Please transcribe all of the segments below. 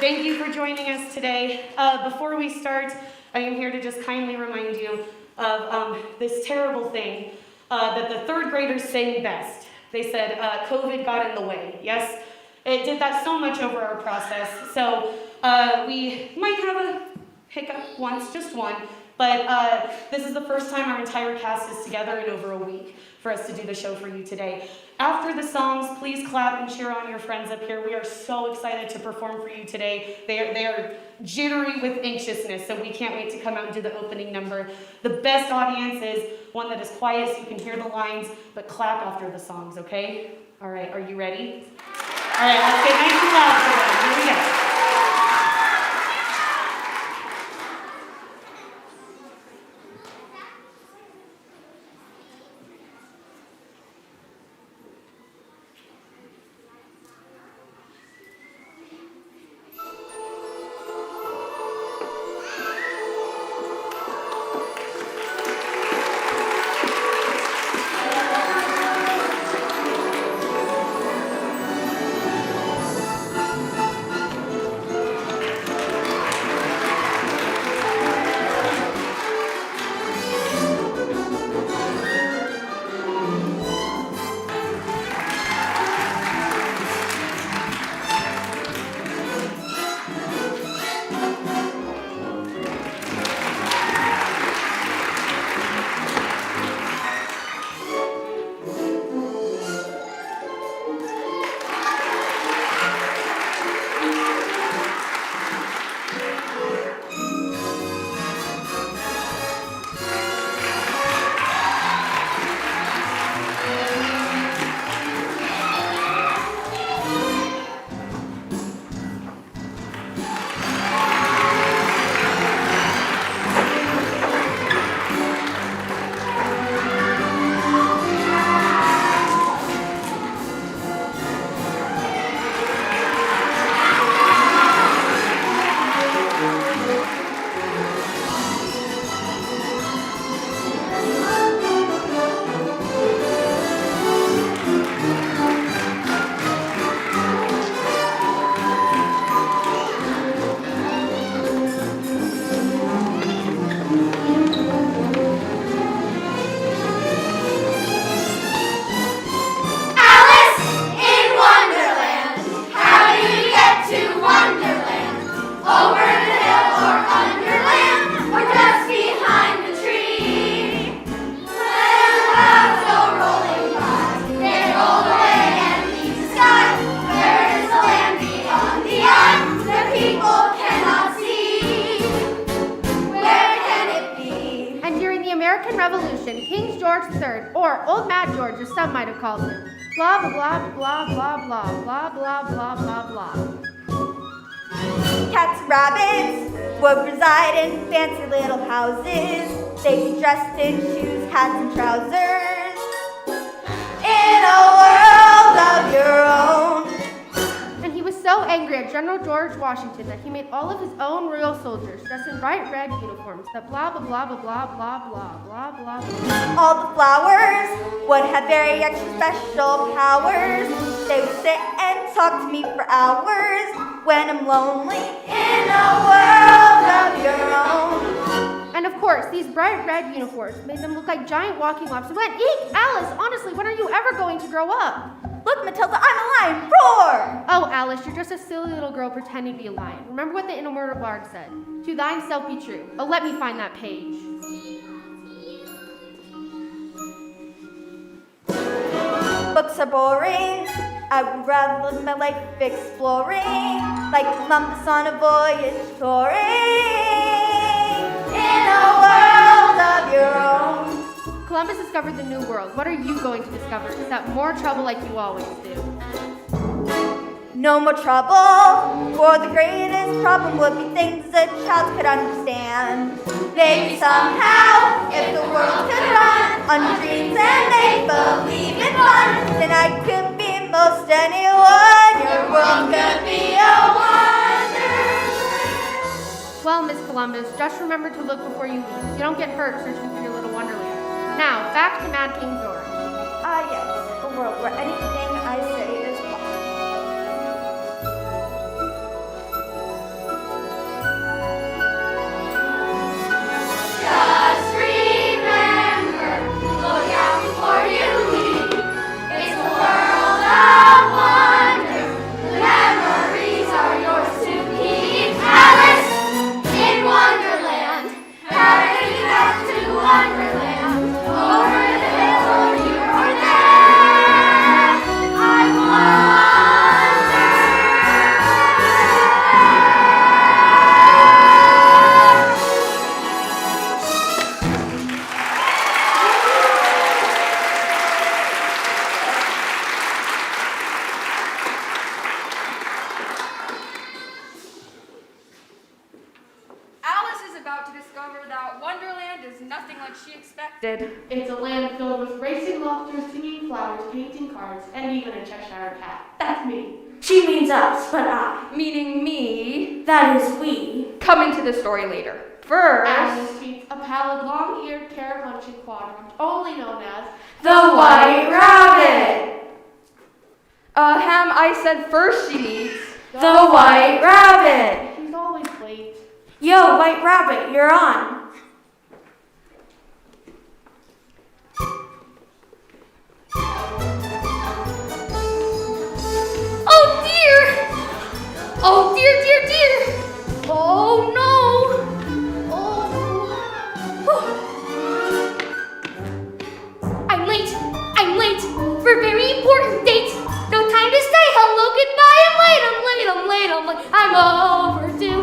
Thank you for joining us today. Before we start, I am here to just kindly remind you of this terrible thing that the third graders sang best. They said COVID got in the way. Yes, it did that so much over our process. So we might have a hiccup once, just one, but this is the first time our entire cast is together in over a week for us to do the show for you today. After the songs, please clap and cheer on your friends up here. We are so excited to perform for you today. They are jittery with anxiousness, so we can't wait to come out and do the opening number. The best audience is one that is quiet so you can hear the lines, but clap after the songs, okay? All right, are you ready? All right, let's get nice and loud for them. Here we go. King George III, or Old Mad George, as some might have called him. Blah, blah, blah, blah, blah, blah, blah, blah, blah, blah. Cats and rabbits would reside in fancy little houses. They'd be dressed in shoes, hats, and trousers. In a world of your own. And he was so angry at General George Washington that he made all of his own royal soldiers dressed in bright red uniforms that blah, blah, blah, blah, blah, blah, blah, blah, blah, blah. All the flowers would have very extra special powers. They would sit and talk to me for hours when I'm lonely in a world of your own. And of course, these bright red uniforms made them look like giant walking laps and went, "Eek, Alice, honestly, when are you ever going to grow up?" Look, Matilda, I'm a lion. Roar! Oh, Alice, you're just a silly little girl pretending to be a lion. Remember what the immortal bard said. To thine self be true. Oh, let me find that page. Books are boring. I would rather live my life exploring, like Columbus on a voyage touring, in a world of your own. Columbus discovered the New World. What are you going to discover? Is that more trouble like you always do? No more trouble, for the greatest problem would be things a child could understand. Maybe somehow, if the world could run on dreams and make believe in fun, then I could be most anyone. Your world could be a wonderland. Well, Miss Columbus, just remember to look before you leave. You don't get hurt searching for your little wonderland. Now, back to Mad King George. Ah, yes, a world where anything I say is possible. about to discover that Wonderland is nothing like she expected. It's a land filled with racing lobsters, singing flowers, painting cards, and even a Cheshire cat. That's me. She means us, but I. Meaning me. That is we. Coming to the story later. First, Alice meets a pallid, long-eared, carrot-munching quadrant, only known as The White Rabbit. I said first she meets The White Rabbit. She's always late. Yo, White Rabbit, you're on. Oh dear! Oh dear, dear, dear! Oh no! I'm late! I'm late! For a very important date! No time to say hello, goodbye! I'm late! I'm late! I'm late! I'm late! I'm overdue!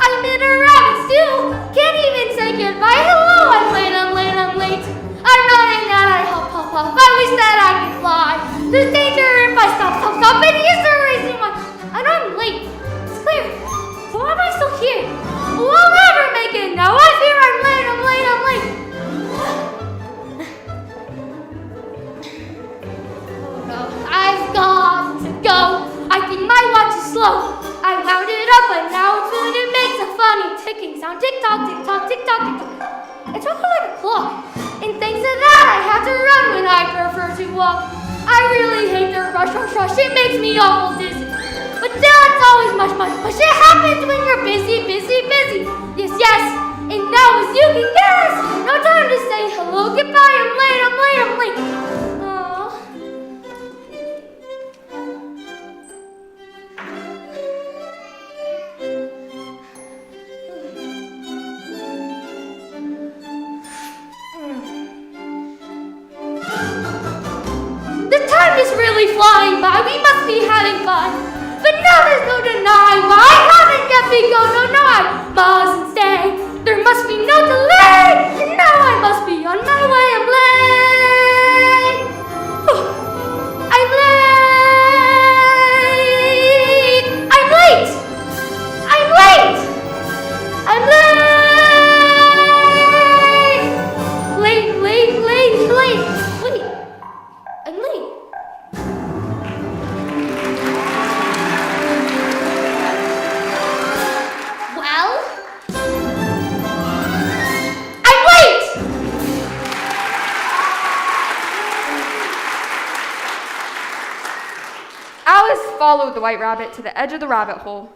I'm in a rabbit stew! Can't even say goodbye! Hello! I'm late! I'm late! I'm late! I'm running out! I hop, hop, hop! I wish that I could fly! There's danger if I stop, stop, stop! And here's the racing one! I know I'm late! It's clear! So why am I still here? Well, I'll never make it now! I fear I'm late! I'm late! I'm late! I've got to go. I think my watch is slow. I wound it up, but now it makes a funny ticking sound. Tick tock, tick tock, tick tock, tick tock. It's almost like a clock. And thanks to that, I have to run when I prefer to walk. I really hate the rush, rush, rush. It makes me awful dizzy. But still, it's always much, much, much. It happens when you're busy, busy, busy. Yes, yes. And now, as you can guess, no time to say hello, goodbye. I'm late, I'm late, I'm late. Is really flying by, we must be having fun. But now there's no denying why I haven't yet begun. No, no, I mustn't stay. There must be no delay. And now I must be on my way. I'm late. I'm late. I'm late. I'm late. I'm late. Late, late, late, late. Wait, I'm late. Alice followed the White Rabbit to the edge of the rabbit hole.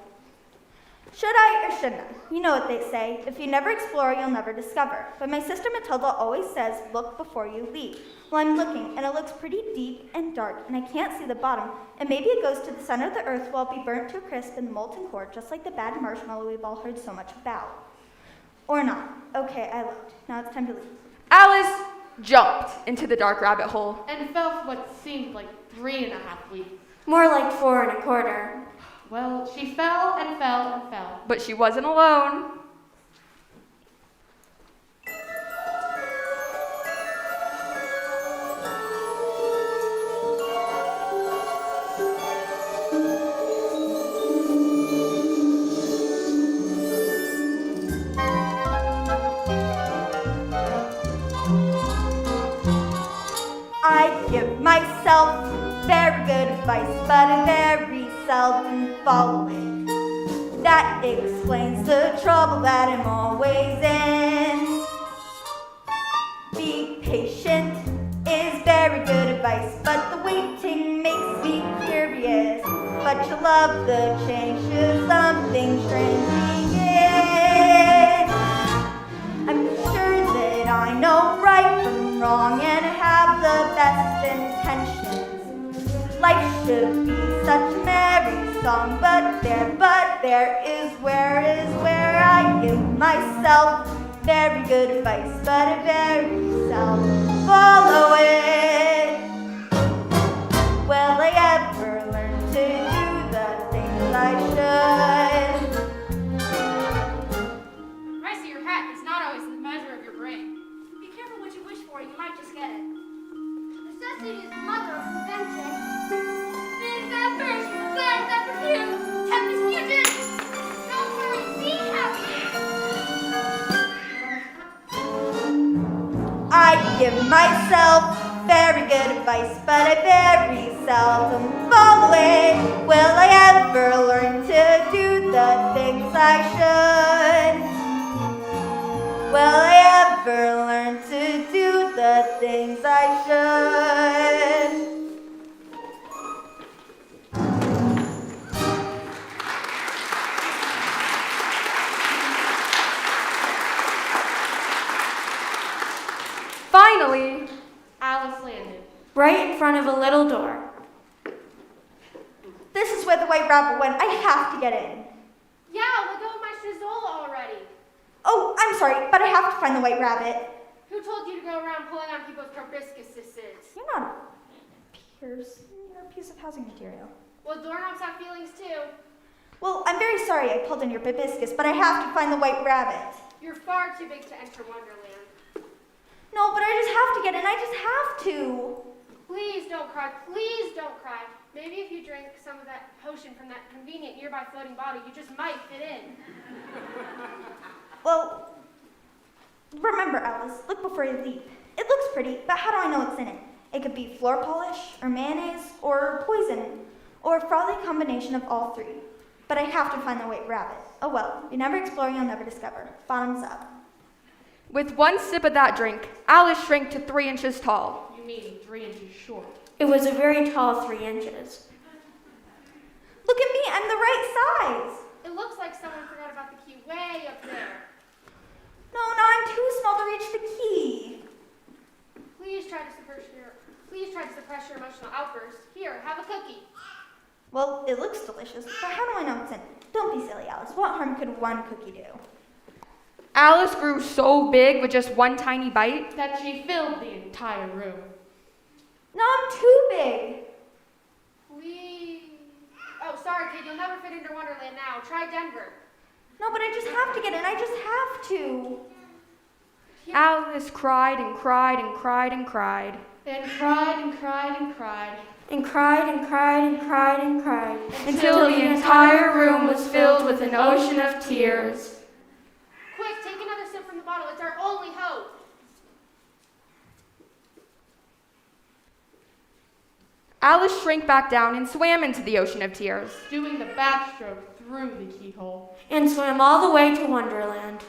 Should I or shouldn't I? You know what they say, if you never explore, you'll never discover. But my sister Matilda always says, look before you leap. Well, I'm looking, and it looks pretty deep and dark, and I can't see the bottom, and maybe it goes to the center of the earth where I'll be burnt to a crisp in the molten core, just like the bad marshmallow we've all heard so much about. Or not. Okay, I looked. Now it's time to leave. Alice jumped into the dark rabbit hole. and fell for what seemed like 3.5 weeks. More like 4 1/4. Well, she fell and fell and fell. But she wasn't alone. I give myself very good advice, but I very seldom follow it. That explains the trouble that I'm always in. Be patient is very good advice, but the waiting makes me curious. But you love the change, should something strange begin? I'm sure that I know right from wrong and have the best intentions. Life should be such a merry song, but there is where I give myself very good advice, but I very seldom follow it. Will I ever learn to do the things I should? Price of your hat is not always the measure of your brain. Be careful what you wish for, you might just get it. Necessity is the mother of invention. Things that burn, flames that perfume, tempest future. Don't worry, be happy. give myself very good advice, but I very seldom follow it. Will I ever learn to do the things I should? Will I ever learn to do the things I should? Finally, Alice landed. Right in front of a little door. This is where the White Rabbit went. I have to get in. Yeah, we'll go with my Shizola already. Oh, I'm sorry, but I have to find the White Rabbit. Who told you to go around pulling on people's proboscises? You're not a Pierce. You're a piece of housing material. Well, doorknobs have feelings too. Well, I'm very sorry I pulled on your proboscis, but I have to find the White Rabbit. You're far too big to enter Wonderland. No, but I just have to get in. I just have to. Please don't cry. Please don't cry. Maybe if you drink some of that potion from that convenient nearby floating bottle, you just might fit in. Well, remember, Alice, look before you leap. It looks pretty, but how do I know what's in it? It could be floor polish, or mayonnaise, or poison, or a frothy combination of all three. But I have to find the White Rabbit. Oh well, you never explore, you'll never discover. Bottoms up. with one sip of that drink, Alice shrank to 3 inches tall. You mean 3 inches short. It was a very tall 3 inches. Look at me, I'm the right size. It looks like someone forgot about the key way up there. No, I'm too small to reach the key. Please try to suppress your emotional outburst. Here, have a cookie. Well, it looks delicious, but how do I know it's in it? Don't be silly, Alice. What harm could one cookie do? Alice grew so big with just one tiny bite. That she filled the entire room. No, I'm too big. Please. Oh, sorry, kid. You'll never fit into Wonderland now. Try Denver. No, but I just have to get in. I just have to. Alice cried and cried and cried and cried. And cried and cried and cried. And cried and cried and cried and cried. Until the entire room was filled with an ocean of tears. Quick, take another sip from the bottle. It's our only hope. Alice shrank back down and swam into the ocean of tears. Doing the backstroke through the keyhole. And swam all the way to Wonderland.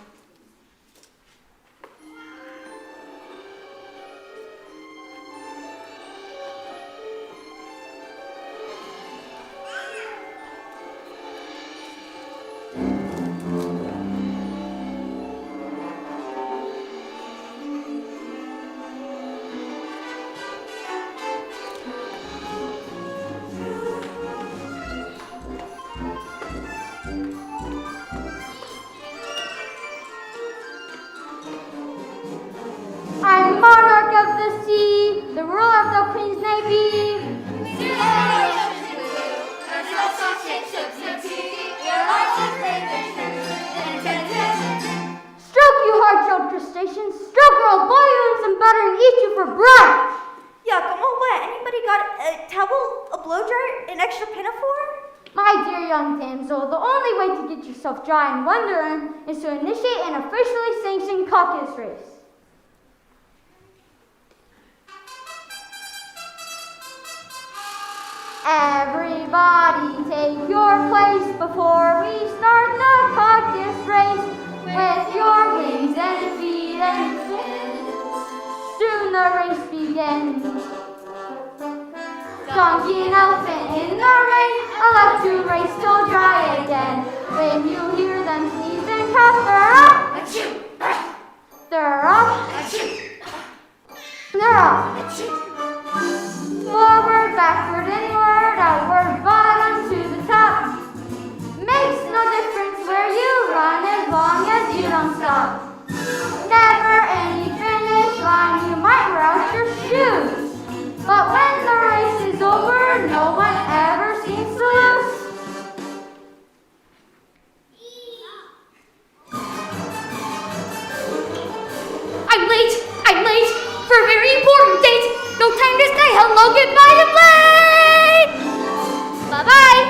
I'm monarch of the sea, the ruler of the Queen's Navy. Stroke you hard-shelled crustaceans, stroke your old balloons and butter and eat you for brunch. Yuck, I'm all wet. Anybody got a towel, a blow dryer, an extra pinafore? My dear young damsel, the only way to get yourself dry in Wonderland is to initiate an officially sanctioned caucus race. Everybody take your place before we start the caucus race. With your wings and feet and fins, soon the race begins. Donkey and elephant in the rain, allowed to race till dry again. When you hear them sneeze and cough, they're off. They're off. Forward, backward, inward, outward, bottom to the top. Makes no difference where you run as long as you don't stop. Never any finish line, you might wear out your shoes. But when the race is over, no one ever seems to lose. I'm late for a very important date. No time to say hello, goodbye, I'm late. Bye-bye.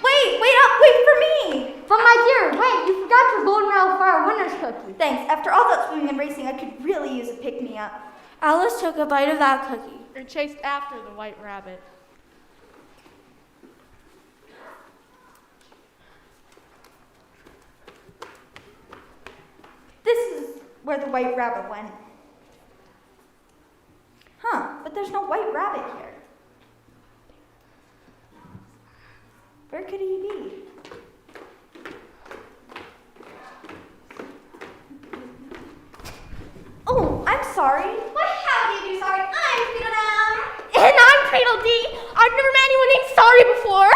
Wait for me. But my dear, wait, you forgot your golden medal for our winner's cookie. Thanks. After all that swimming and racing, I could really use a pick-me-up. Alice took a bite of that cookie. and chased after the white rabbit. This is where the white rabbit went. Huh, but there's no white rabbit here. Where could he be? Oh, I'm sorry. What? How do you do sorry? I'm Tweedledum. And I'm Tweedledee. I've never met anyone named Sorry before.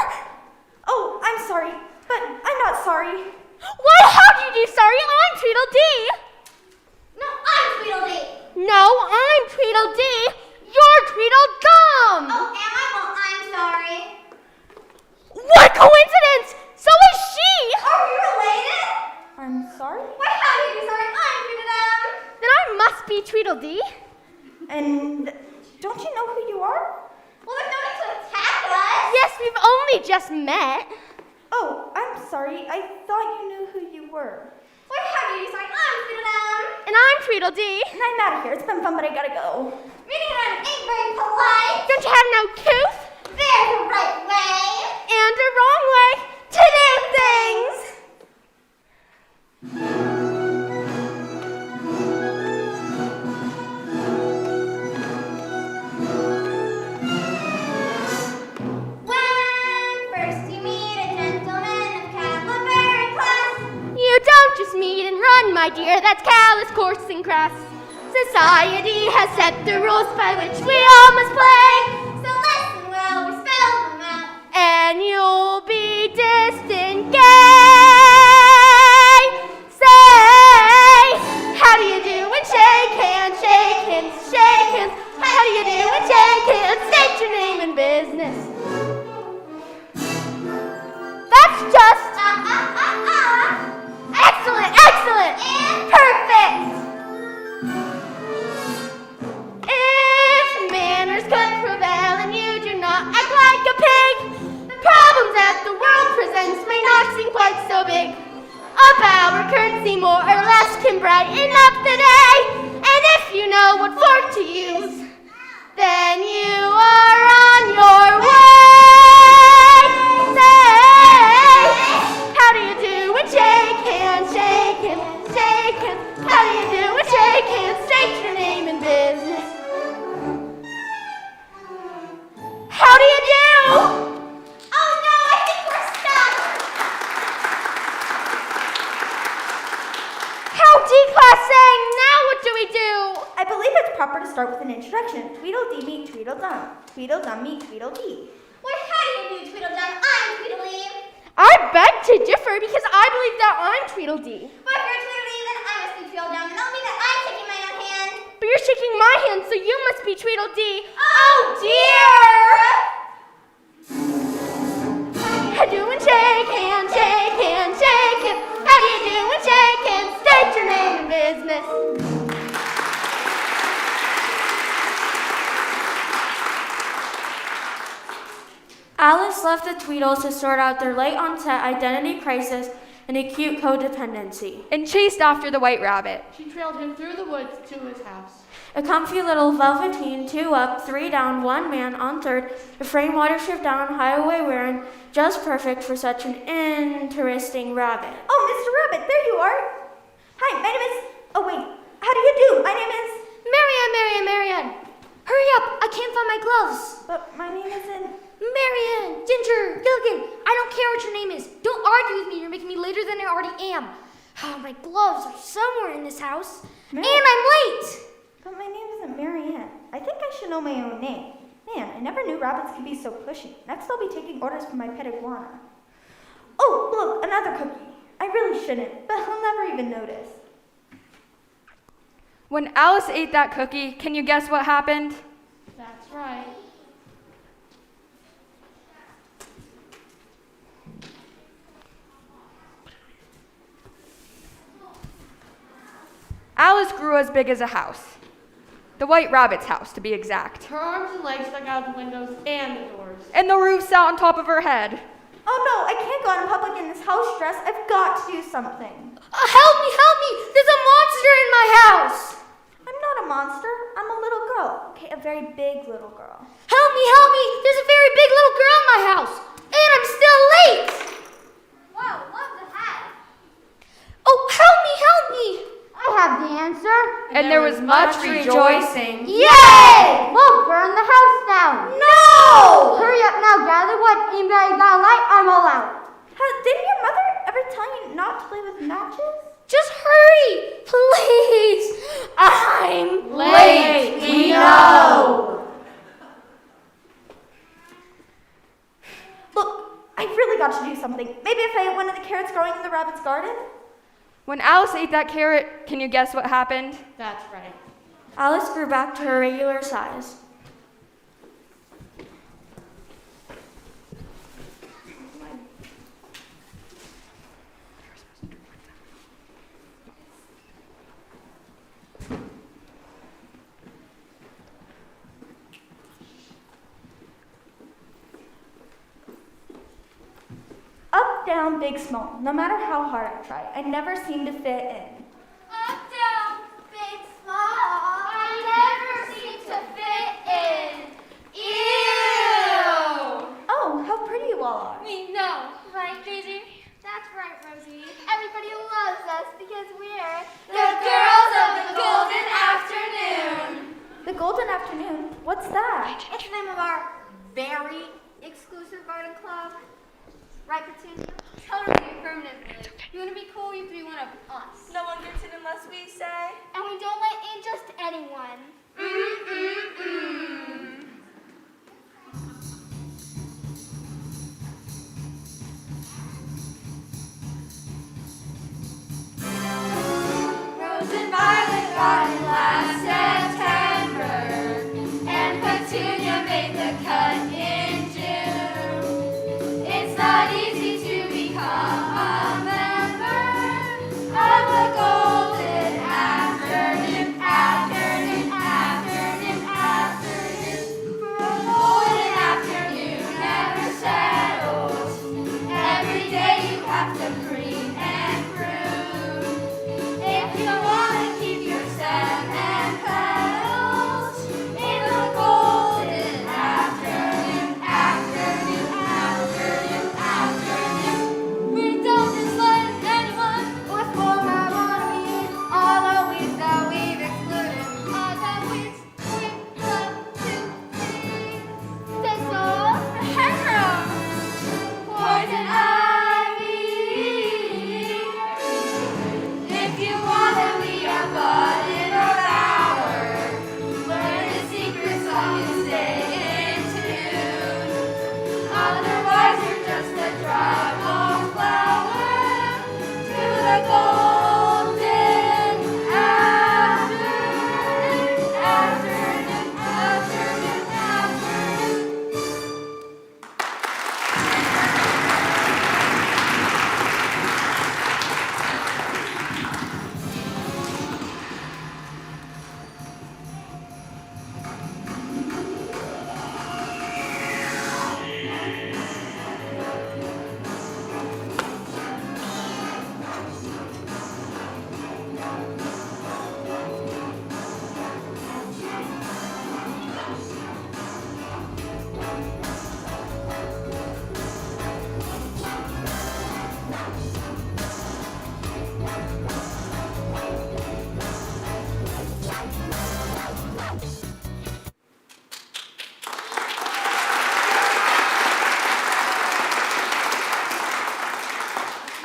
Oh, I'm sorry, but I'm not sorry. What? How do you do sorry? I'm Tweedledee. No, I'm Tweedledee. No, I'm Tweedledee. You're Tweedledum. Oh, am I? Well, I'm sorry. What coincidence? So is she. Are we related? I'm sorry? What? How do you do sorry? I'm Tweedledum. Then I must be Tweedledee. And don't you know who you are? Well, there's no need to attack us. Yes, we've only just met. Oh, I'm sorry. I thought you knew who you were. What? How do you do sorry? I'm Tweedledum. And I'm Tweedledee. And I'm out of here. It's been fun, but I gotta go. Meeting around ain't very polite. Don't you have no tooth? There's a right way. And a wrong way to do things. When first you meet a gentleman of caliber and class, you don't just meet and run, my dear. That's callous, coarse, and crass. Society has set the rules by which we all must play. So listen while we spell them out, and you'll be distant gay. Say, how do you do and shake hands, shake hands, shake hands. How do you do and shake hands, state your name and business. That's just excellent, excellent, and perfect. If manners could prevail and you do not act like a pig, the problems that the world presents may not seem quite so big. A bow or courtesy more or less can brighten up the day. And if you know what fork to use, then you are on your way. Say, how do you do and shake hands, shake hands, shake hands. How do you do and shake hands, state your name and business. How do you do? Oh no, I think we're stuck. How declassing! Now what do we do? I believe it's proper to start with an introduction. Tweedledee meet Tweedledum. Tweedledum meet Tweedledee. Well, how do you do, Tweedledum? I'm Tweedledee. I beg to differ because I believe that I'm Tweedledee. But if you're Tweedledee, then I must be Tweedledum, and that'll mean that I'm shaking my own hand. But you're shaking my hand, so you must be Tweedledee. Oh dear! How do and shake hands, shake hands, shake hands. How do you do and shake hands? State your name and business. Alice left the Tweedles to sort out their late onset identity crisis and acute codependency. And chased after the white rabbit. She trailed him through the woods to his house. A comfy little velveteen, 2 up, 3 down, 1 man on third, a frame watershift down, highway wearing, just perfect for such an interesting rabbit. Oh, Mr. Rabbit, there you are. Hi, my name is... Oh, wait. How do you do? My name is... Marianne. Hurry up, I can't find my gloves. But my name isn't... Marianne, Ginger, Gilligan, I don't care what your name is. Don't argue with me, you're making me later than I already am. Oh, my gloves are somewhere in this house. And I'm late. But my name isn't Marianne. I think I should know my own name. Man, I never knew rabbits could be so pushy. Next I'll be taking orders from my pet iguana. Oh, look, another cookie. I really shouldn't, but he'll never even notice. When Alice ate that cookie, can you guess what happened? That's right. Alice grew as big as a house. The white rabbit's house, to be exact. Her arms and legs stuck out the windows and the doors. And the roof sat on top of her head. Oh no, I can't go out in public in this house dress. I've got to do something. Help me! There's a monster in my house. I'm not a monster. I'm a little Okay, a very big little girl. Help me, help me! There's a very big little girl in my house, and I'm still late! Whoa, love the hat. Oh, help me, help me! I have the answer. And there was much rejoicing. Yay! We'll burn the house down. No! Hurry up now, gather wood. Anybody got a light? I'm all out. Didn't your mother ever tell you not to play with matches? Just hurry, please! I'm Late, we know. Look, I really got to do something. Maybe if I ate one of the carrots growing in the rabbit's garden? When Alice ate that carrot, can you guess what happened? That's right. Alice grew back to her regular size. Up, down, big, small. No matter how hard I try, I never seem to fit in. Up, down, big, small. I never seem to fit in. Ew! Oh, how pretty you all are. We know, right, Daisy? That's right, Rosie. Everybody loves us because we're the girls of the golden afternoon. The golden afternoon? What's that? It's the name of our very exclusive garden club. Right, Petunia? Totally, affirmatively. You want to be cool, you have to be one of us. No one gets it unless we say. And we don't let in just anyone. Rose and Violet garden last September, and Petunia made the cut in June. It's not easy to become a member of the golden afternoon, afternoon, afternoon, afternoon. For a golden afternoon never settles. Every day you have to preen and prune. If you want to keep your stem and petals in the golden afternoon, afternoon, afternoon, afternoon. We don't just let anyone with more harmonies. All the weeds that we've excluded, all the weeds we love to see. Thistle, hedgerow, poison ivy. If you want to be a bud in a bower, learn the secret song and stay in tune. Otherwise, you're just a dry old flower to the golden afternoon, afternoon, afternoon, afternoon.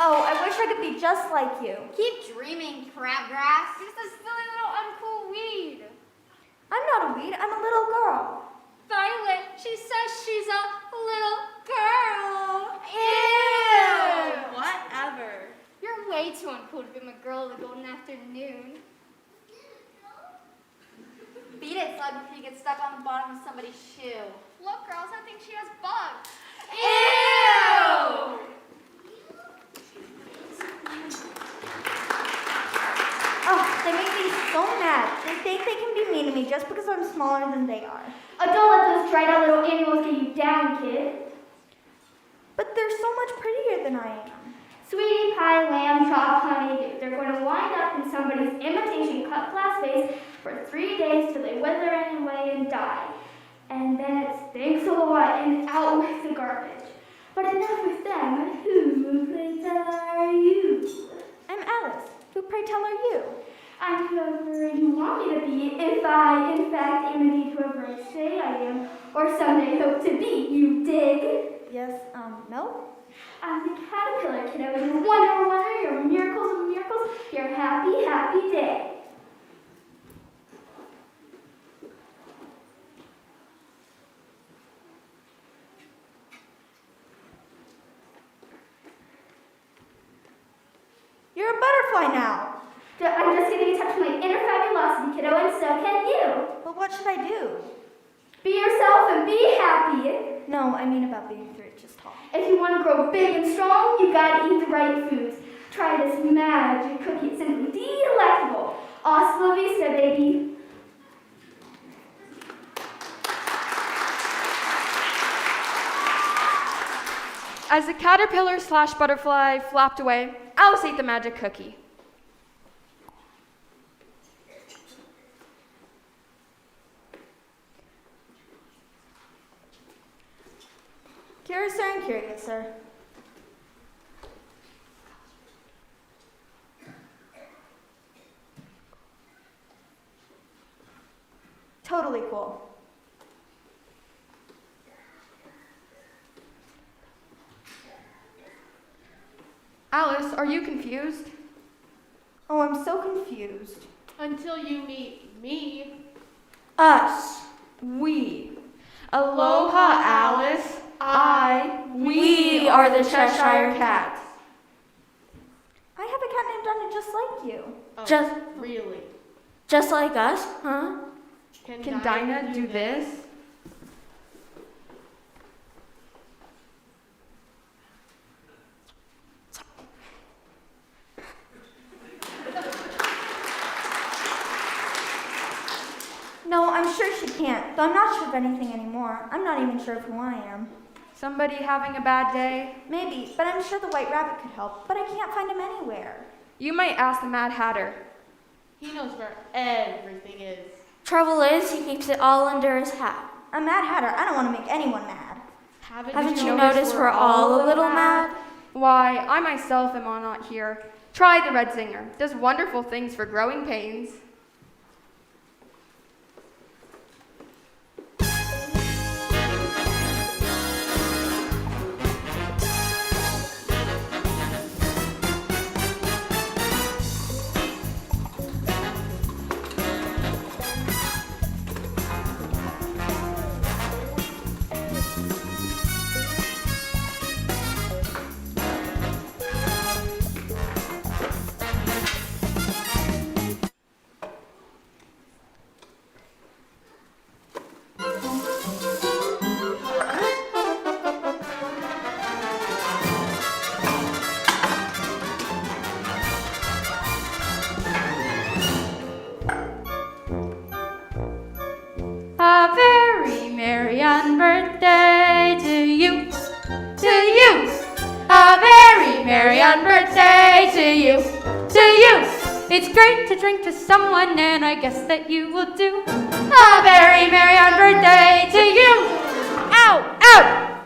Oh, I wish I could be just like you. Keep dreaming, crabgrass. You're just a silly little uncool weed. I'm not a weed, I'm a little girl. Violet, she says she's a little girl. Ew! Whatever. You're way too uncool to be my girl of the golden afternoon. Beat it, Slug, before you get stuck on the bottom of somebody's shoe. Look, girls, I think she has bugs. Ew! Oh, they make me so mad. They think they can be mean to me just because I'm smaller than they are. Oh, don't let those dried out little animals get you down, kid. But they're so much prettier than I am. Sweetie pie, lamb chop, honey, they're going to wind up in somebody's imitation cut glass vase for 3 days till they wither away and die. And then it's thanks a lot and out with the garbage. But enough with them. Who, pray tell, are you? I'm Alice. Who, pray tell, are you? I'm whoever you want me to be, if I, in fact, am indeed whoever I say I am, or someday hope to be. You dig? Yes, no? I'm the caterpillar, kiddo. Your wonder, your miracles of miracles, your happy, happy day. You're a butterfly now. I'm just getting in touch with my inner fabulosity, kiddo, and so can you. But what should I do? Be yourself and be happy. No, I mean about being 3 inches tall. If you want to grow big and strong, you gotta eat the right foods. Try this magic cookie. It's simply delectable. Hasta la vista, baby. As the caterpillar/butterfly flapped away, Alice ate the magic cookie. Curious, sir, and curious, sir. Totally cool. Alice, are you confused? Oh, I'm so confused. Until you meet me. Us. We. Aloha, Alice. We are the Cheshire Cats. I have a cat named Donna just like you. Oh, Just, really? just like us, huh? Can Dinah do this? No, I'm sure she can't, though I'm not sure of anything anymore. I'm not even sure of who I am. Somebody having a bad day? Maybe, but I'm sure the White Rabbit could help, but I can't find him anywhere. You might ask the Mad Hatter. He knows where everything is. Trouble is, he keeps it all under his hat. A Mad Hatter, I don't want to make anyone mad. Haven't you noticed we're all a little mad? Why, I myself am not here. Try the red zinger. Does wonderful things for growing pains. A very merry birthday to you, to you. A very merry birthday to you, to you. It's great to drink to someone, and I guess that you will do. A very merry birthday to you. Ow, ow.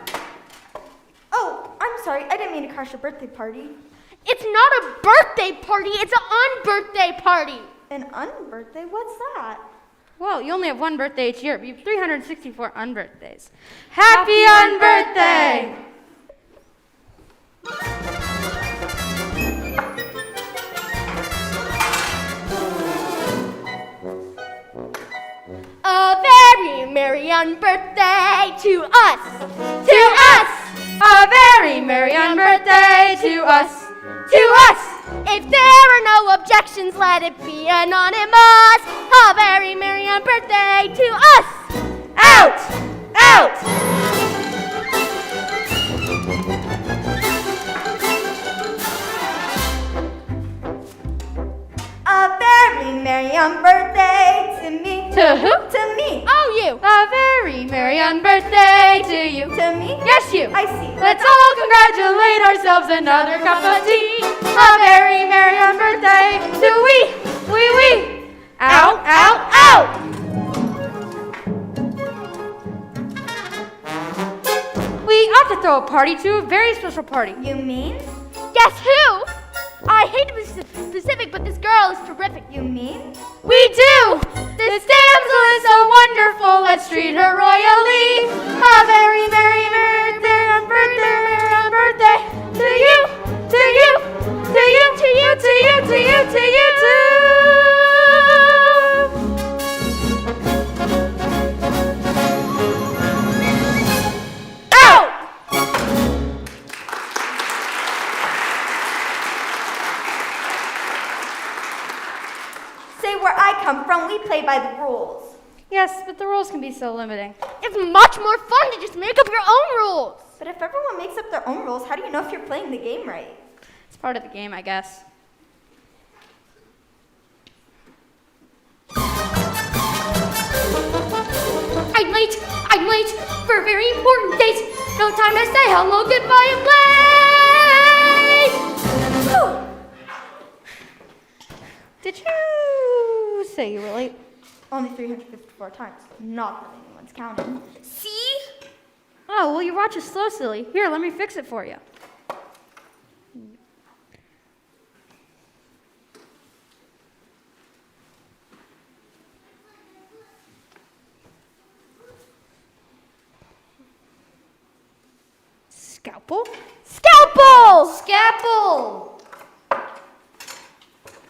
Oh, I'm sorry, I didn't mean to crash your birthday party. It's not a birthday party, it's an unbirthday party. An unbirthday? What's that? Well, you only have one birthday each year, but you have 364 unbirthdays. Happy unbirthday! A very merry birthday to us. To us! A very merry birthday to us! To us! If there are no objections, let it be anonymous. A very merry birthday to us. Out! Out! A very merry birthday to me. To who? To me. Oh, you. A very merry birthday to you. To me? Yes, you. I see. Let's all congratulate ourselves another cup of tea. A very merry birthday to we. Out, out, throw a party to a very special party. You mean? Guess who? I hate to be specific, but this girl is terrific. You mean? We do! This damsel is so wonderful, let's treat her royally. A very merry birthday on birthday, merry on birthday to you, to you, to you, to you, to you, to you, to you, too. Say, where I come from, we play by the rules. Yes, but the rules can be so limiting. It's much more fun to just make up your own rules. But if everyone makes up their own rules, how do you know if you're playing the game right? It's part of the game, I guess. I'm late for a very important date. No time to say hello, goodbye, I'm late. Did you say you were late? Only 354 times. Not that anyone's counting. See? Oh, well, your watch is slow, silly. Here, let me fix it for you. Scalpel? Scalpel! Scalpel!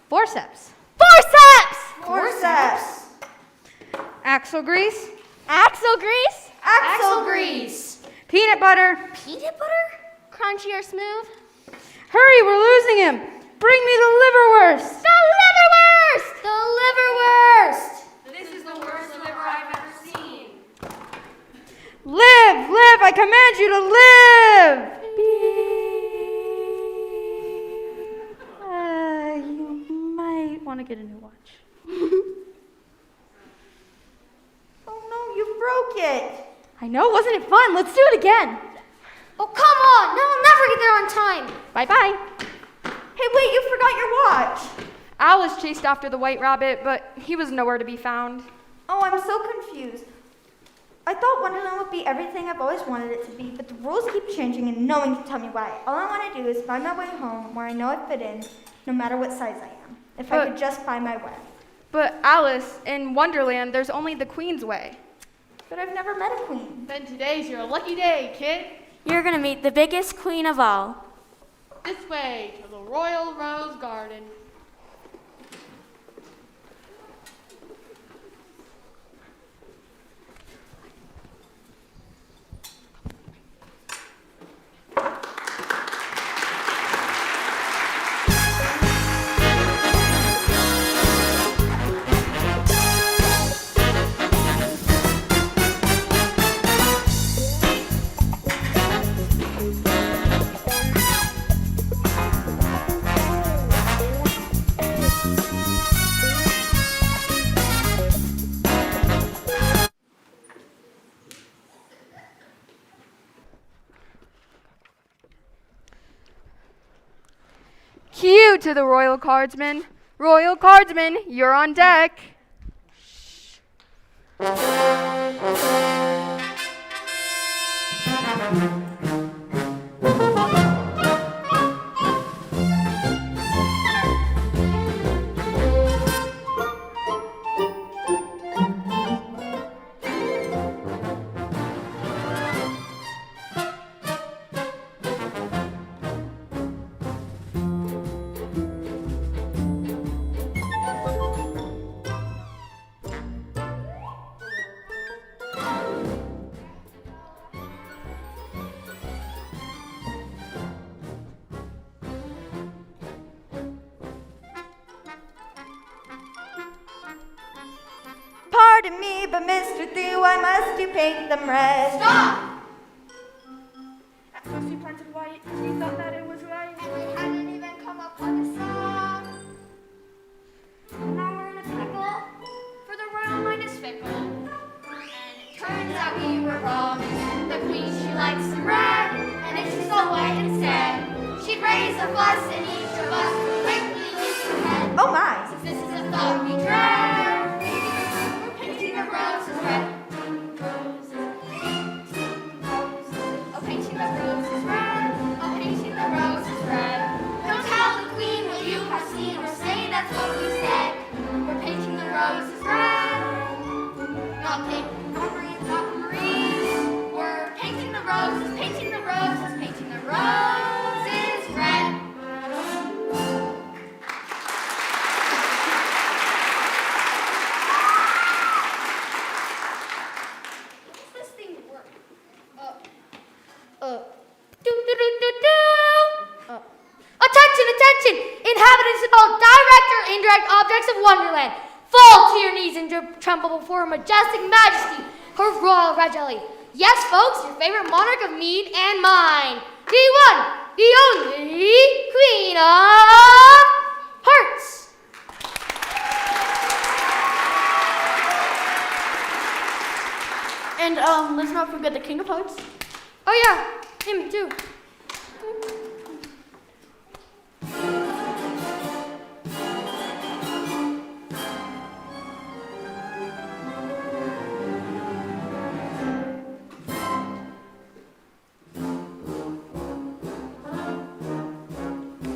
Forceps. Forceps! Forceps. Axle grease. Axle grease? Axle grease. Peanut butter. Peanut butter? Crunchy or smooth? Hurry, we're losing him. Bring me the liverwurst. The liverwurst! The liverwurst! This is the worst liver I've ever seen. Live, live, I command you to live. You might want to get a new watch. Oh no, you broke it. I know, wasn't it fun? Let's do it again. Oh, come on! Now I'll never get there on time. Bye-bye. Hey, wait, you forgot your watch. Alice chased after the white rabbit, but he was nowhere to be found. Oh, I'm so confused. I thought Wonderland would be everything I've always wanted it to be, but the rules keep changing and no one can tell me why. All I want to do is find my way home where I know I fit in, no matter what size I am. If I But- could just find my way. But Alice, in Wonderland, there's only the Queen's Way. But I've never met a queen. Then today's your lucky day, kid. You're gonna meet the biggest queen of all. This way to the Royal Rose Garden. Cue to the Royal Cardsman. Royal Cardsman, you're on deck. Pardon me, but Mr. Thew, I must do paint them red. Stop! She planted white. She thought that it was right. I didn't even come up with a song. Now we're in a pickle, for the royal mind is fickle. And it turns out we were wrong. The queen, she likes some red, and if she's all white instead, she'd raise a fuss and each of us would quickly lose her head. Oh my. Since this is a thought we dread, we're painting the roses red. Roses, roses, oh, painting the roses indirect objects of Wonderland. Fall to your knees and tremble before her majestic majesty, her royal red jelly. Yes, folks, your favorite monarch of mead and mine. The one, the only Queen of Hearts. And let's not forget the King of Hearts. Oh yeah, him too.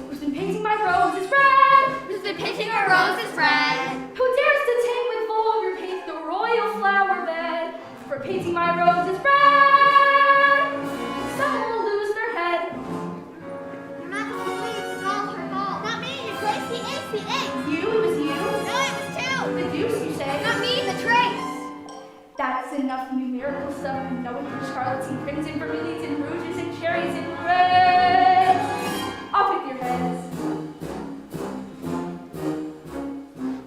Who's been painting my roses red? Who's been painting our roses red? Who dares to take with vulgar paint the royal flower bed? For painting my roses red, some will lose their head. You're not going to believe it's all her fault. Not me, Your Grace, the ace, the ace. You? It was you? No, it was two. The deuce, you say? Not me, the trace. That's enough numerical stuff. Knowing your scarlets and crimson, vermilions and rouges and cherries and reds. Off with your heads.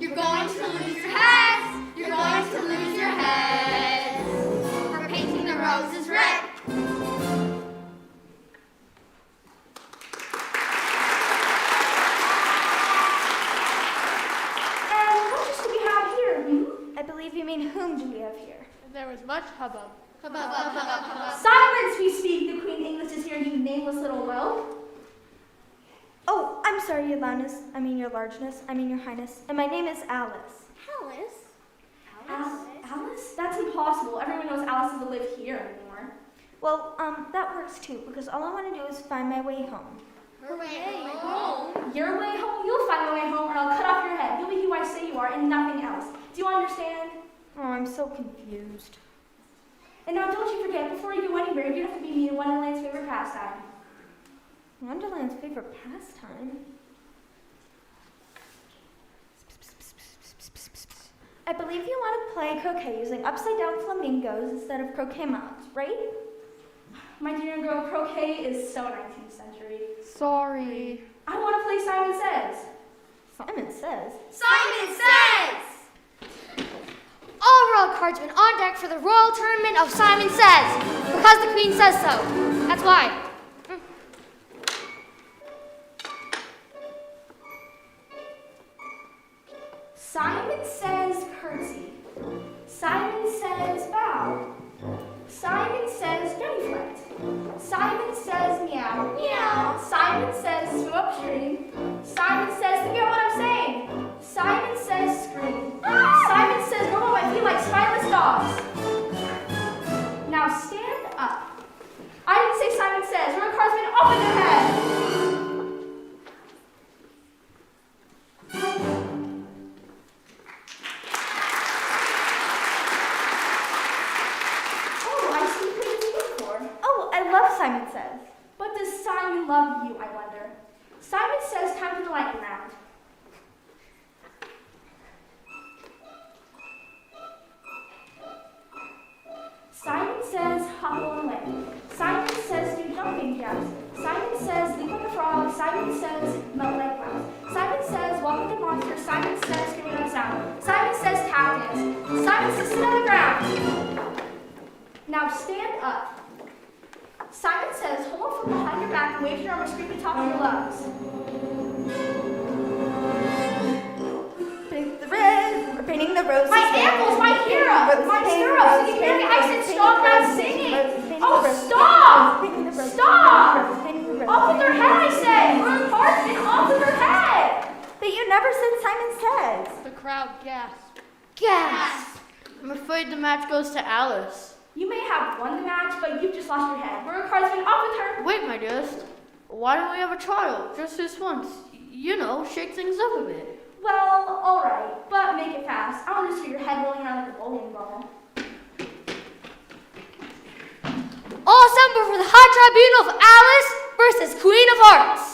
You're going to lose your heads. You're going to lose your heads. For painting the roses red. And what else do we have here? I believe you mean whom do we have here? There was much hubbub. Silence, we speak. The Queen English is here, you nameless little whelp. Oh, I'm sorry, Your Loudness. I mean Your Largeness. I mean Your Highness. And my name is Alice. Alice? That's impossible. Everyone knows Alice doesn't live here anymore. Well, that works too, because all I want to do is find my way home. Your way home? You'll find my way home, or I'll cut off your head. You'll be who I say you are, and nothing else. Do you understand? Oh, I'm so confused. And now, don't you forget, before you go anywhere, you have to be me in Wonderland's favorite pastime. Wonderland's favorite pastime? I believe you want to play croquet using upside-down flamingos instead of croquet mallets, right? My dear girl, croquet is so 19th century. Sorry. I want to play Simon Says. Simon Says. Simon Says! All royal cardsmen on deck for the royal tournament of Simon Says, because the Queen says so. That's why. Simon says curtsy. Simon says bow. Simon says genuflect. Simon says meow. Meow. Simon says swim upstream. Simon says, think about what I'm saying. Simon says scream. Simon says roll on my feet like spineless dogs. Now stand up. I didn't say Simon says. Royal cardsmen off with their head. Simon Says. But does Simon love you, I wonder? Simon says time for the lightning round. Simon says hop on a leg. Simon says do jumping jacks. Simon says leap like a frog. Simon says melt like wax. Simon says walk like a monster. Simon says scream without sound. Simon says tap dance. Simon says sit on the ground. Now stand up. Simon says, hold on from behind your back and wave your arm or scream at the top of your lungs. Painting the red, we're painting the roses. My ankles, my hero, my stirrups. Did you hear me? I said stop that singing. Oh, stop! Stop! Off with their head, I say. Royal cardsmen, off with their head. But you never said Simon Says. The crowd gasped. Gasp! I'm afraid the match goes to Alice. You may have won the match, but you've just lost your head. Royal cardsmen, off with her. Wait, my dearest. Why don't we have a trial? Just this once. You know, shake things up a bit. Well, all right, but make it fast. I want to see your head rolling around like a bowling ball. All assemble for the high tribunal of Alice versus Queen of Hearts.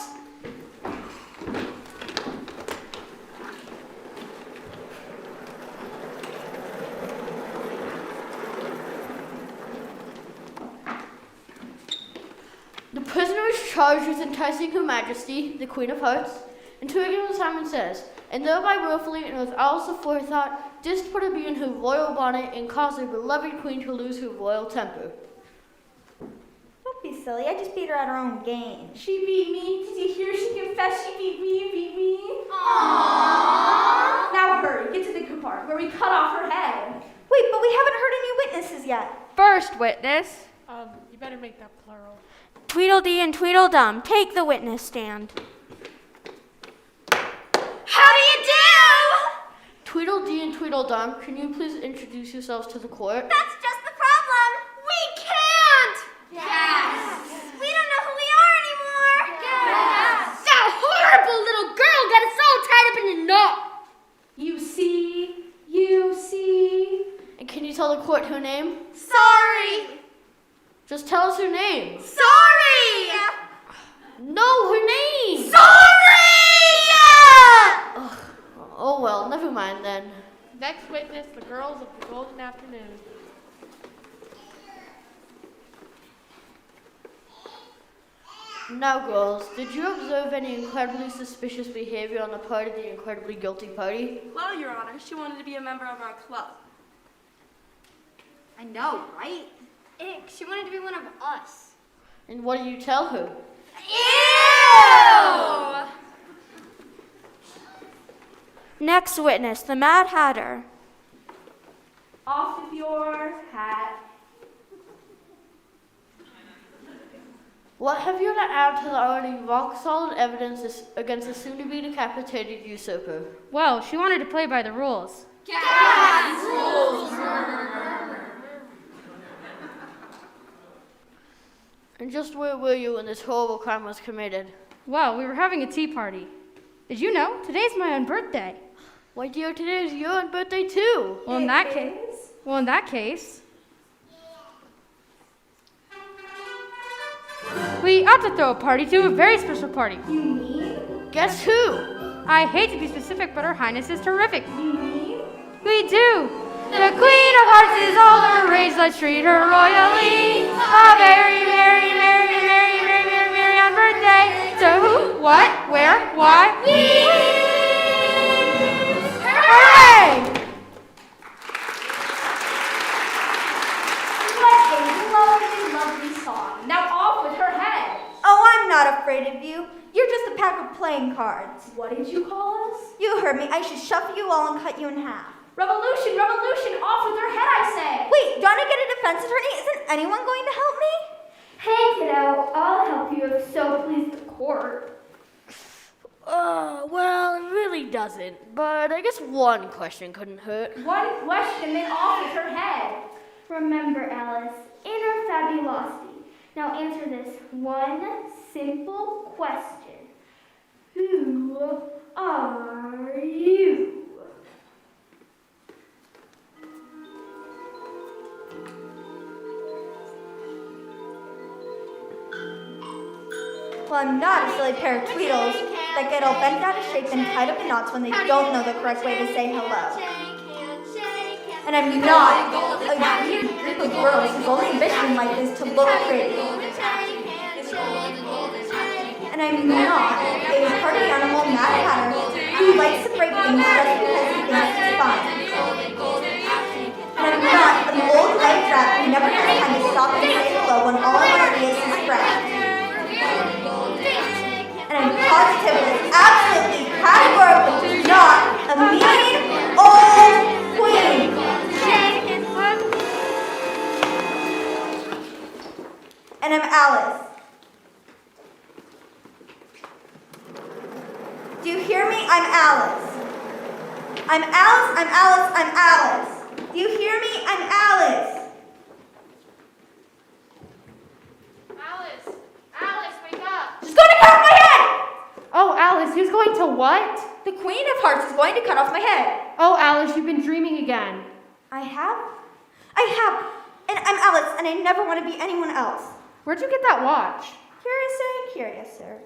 The prisoner is charged with enticing Her Majesty, the Queen of Hearts, into a game of Simon Says. and thereby willfully and with Alice of forethought, didst put a bee in her royal bonnet and cause her beloved queen to lose her royal temper. Don't be silly. I just beat her at her own game. She beat me. Did you hear she confessed she beat me? Aww. Now hurry, get to the good part where we cut off her head. Wait, but we haven't heard any witnesses yet. First witness. You better make that plural. Tweedledee and Tweedledum, take the witness stand. How do you do? Tweedledee and Tweedledum, can you please introduce yourselves to the court? That's just the problem. We can't. Yes. We don't know who we are anymore. Yes. That horrible little girl got us all tied up in a knot. You see. And can you tell the court her name? Sorry. Just tell us her name. Sorry. No, her name! Sorry. Oh well, never mind then. Next witness, the girls of the Golden Afternoon. Now girls, did you observe any incredibly suspicious behavior on the part of the incredibly guilty party? Well, Your Honor, she wanted to be a member of our club. I know, right? Ick, she wanted to be one of us. And what did you tell her? Ew! Next witness, the Mad Hatter. Off with your hat. What have you to add to the already rock-solid evidence against the soon-to-be decapitated usurper? Well, she wanted to play by the rules. Yes. Rules. And just where were you when this horrible crime was committed? Well, we were having a tea party. Did you know? Today's my own birthday. Why, dear, today is your own birthday too. Well, in that case, we ought to throw a party to a very special party. You mean? Guess who? I hate to be specific, but Her Highness is terrific. You mean? We do. The Queen of Hearts is all the rage. Let's treat her royally. A very, very, very, very, very, very, very on birthday. To who? What? Where? Why? Hooray! What a lovely, lovely song. Now off with her head. Oh, I'm not afraid of you. You're just a pack of playing cards. What did you call us? You heard me. I should shuffle you all and cut you in half. Revolution, revolution, off with her head, I say. Wait, don't I get a defense attorney? Isn't anyone going to help me? Hey, kiddo, I'll help you if so please the court. Well, it really doesn't. But I guess one question couldn't hurt. One question, then off with her head. Remember, Alice, inner fabulosity. Now answer this one simple question. Who are you? Well, I'm not a silly pair of tweedles that get all bent out of shape and tied up in knots when they don't know the correct way to say hello. And I'm not a huge group of girls whose only ambition in life is to look pretty. And I'm not a party animal Mad Hatter who likes to break things just because he thinks it's fun. And I'm not an old life rat who never has time to stop and say hello when all I want to be is his friend. And I'm positively, absolutely, categorically not a mean old queen. And I'm Alice. Do you hear me? I'm Alice. I'm Alice, I'm Alice, I'm Alice. Do you hear me? I'm Alice. Alice, wake up. She's going to cut off my head! Oh, Alice, who's going to what? The Queen of Hearts is going to cut off my head. Oh, Alice, you've been dreaming again. I have? And I'm Alice, and I never want to be anyone else. Where'd you get that watch? Curious, sir.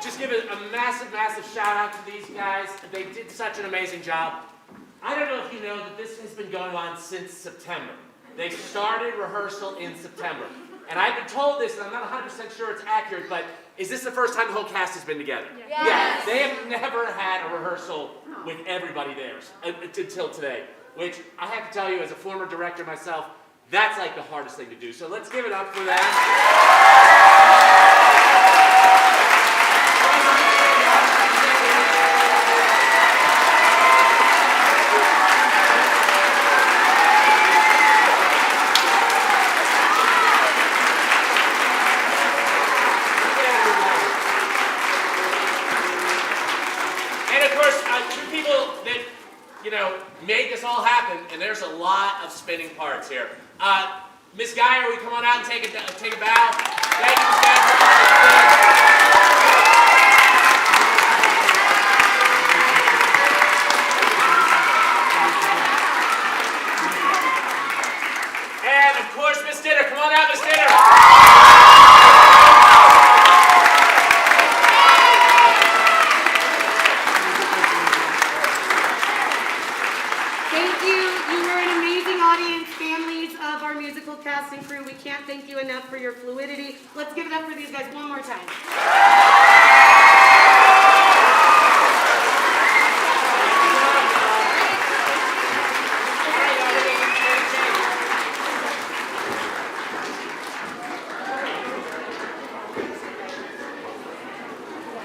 just give a massive, massive shout out to these guys. They did such an amazing job. I don't know if you know that this has been going on since September. They started rehearsal in September. And I've been told this, and I'm not 100% sure it's accurate, but is this the first time the whole cast has been together? Yes. Yeah, they have never had a rehearsal with everybody there until today, which I have to tell you, as a former director myself, that's like the hardest thing to do. So let's give it up for them. Made this all happen, and there's a lot of spinning parts here. Miss Geyer, will you come on out and take a bow? Thank you, Miss Geyer. And of course, Miss Dinner. Come on out, Miss Dinner. Musical cast and crew, we can't thank you enough for your fluidity. Let's give it up for these guys one more time.